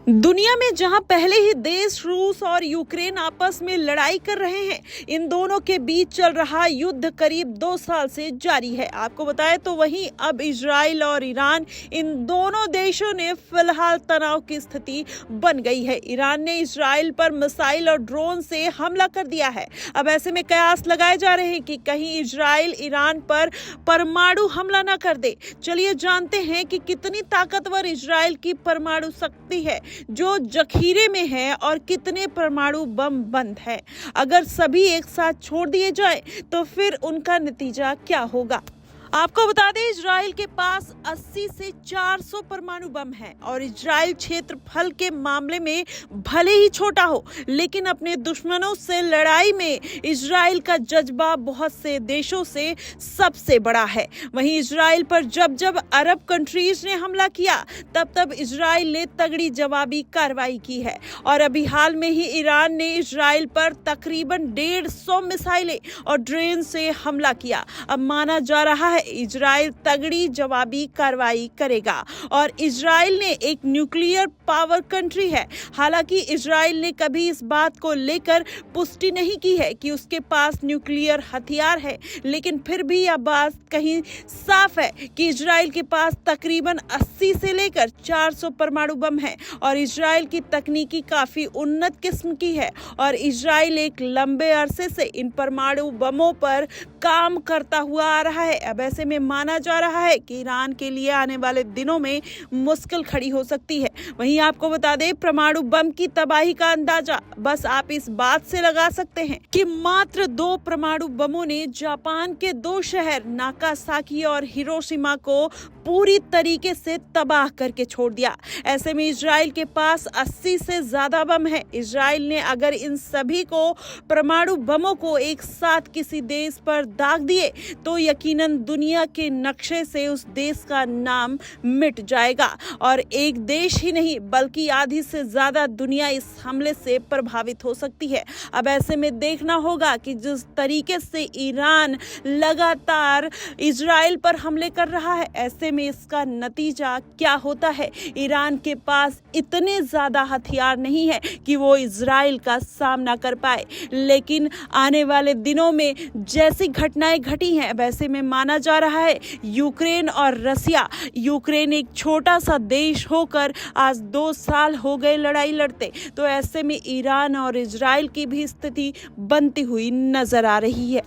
दुनिया में जहां पहले ही देश रूस और यूक्रेन आपस में लड़ाई कर रहे हैं, इन दोनों के बीच चल रहा युद्ध करीब 2 साल से जारी है। आपको बताएं तो वहीं अब इजराइल और ईरान, इन दोनों देशों ने फिलहाल तनाव की स्थिति बन गई है। ईरान ने इजराइल पर मिसाइल और ड्रोन से हमला कर दिया है। अब ऐसे में कयास लगाए जा रहे हैं कि कहीं इजराइल ईरान पर परमाणु हमला न कर दे। चलिए जानते हैं कि कितनी ताकतवर इजराइल की परमाणु शक्ति है जो जखीरे में है और कितने परमाणु बम बंद है। अगर सभी एक साथ छोड़ दिए जाएं तो फिर उनका नतीजा क्या होगा। आपको बता दें, इजराइल के पास 80 से 400 परमाणु बम है और इजराइल क्षेत्रफल के मामले में भले ही छोटा हो, लेकिन अपने दुश्मनों से लड़ाई में इजराइल का जज्बा बहुत से देशों से सबसे बड़ा है। वहीं इजराइल पर जब जब अरब कंट्रीज ने हमला किया, तब तब इजराइल ने तगड़ी जवाबी कार्रवाई की है। और अभी हाल में ही ईरान ने इजराइल पर तकरीबन 150 मिसाइलें और ड्रोन से हमला किया। अब माना जा रहा है इजराइल तगड़ी जवाबी कार्रवाई करेगा और इजराइल ने एक न्यूक्लियर पावर कंट्री है। हालांकि इजराइल ने कभी इस बात को लेकर पुष्टि नहीं की है कि उसके पास न्यूक्लियर हथियार है, लेकिन फिर भी यह बात कहीं साफ है कि इजराइल के पास तकरीबन 80 से लेकर 400 परमाणु बम है और इजराइल की तकनीकी काफी उन्नत किस्म की है और इजराइल एक लंबे अरसे से इन परमाणु बमों पर काम करता हुआ आ रहा है। अब ऐसे में माना जा रहा है कि ईरान के लिए आने वाले दिनों में मुश्किल खड़ी हो सकती है। वहीं आपको बता दें, परमाणु बम की तबाही का अंदाजा बस आप इस बात से लगा सकते हैं कि मात्र 2 परमाणु बमों ने जापान के 2 शहर नागासाकी और हिरोशिमा को पूरी तरीके से तबाह करके छोड़ दिया। ऐसे में इजराइल के पास 80 से ज्यादा बम है। इजराइल ने अगर इन सभी को परमाणु बमों को एक साथ किसी देश पर दाग दिए तो यकीनन दुनिया के नक्शे से उस देश का नाम मिट जाएगा और एक देश ही नहीं बल्कि आधी से ज्यादा दुनिया इस हमले से प्रभावित हो सकती है। अब ऐसे में देखना होगा कि जिस तरीके से ईरान लगातार इजराइल पर हमले कर रहा है, ऐसे में इसका नतीजा क्या होता है। ईरान के पास इतने ज्यादा हथियार नहीं है कि वो इजराइल का सामना कर पाए, लेकिन आने वाले दिनों में जैसी घटनाएं घटी हैं, वैसे में माना जा रहा है यूक्रेन और रसिया, यूक्रेन एक छोटा सा देश होकर आज 2 साल हो गए लड़ाई लड़ते, तो ऐसे में ईरान और इजराइल की भी स्थिति बनती हुई नजर आ रही है।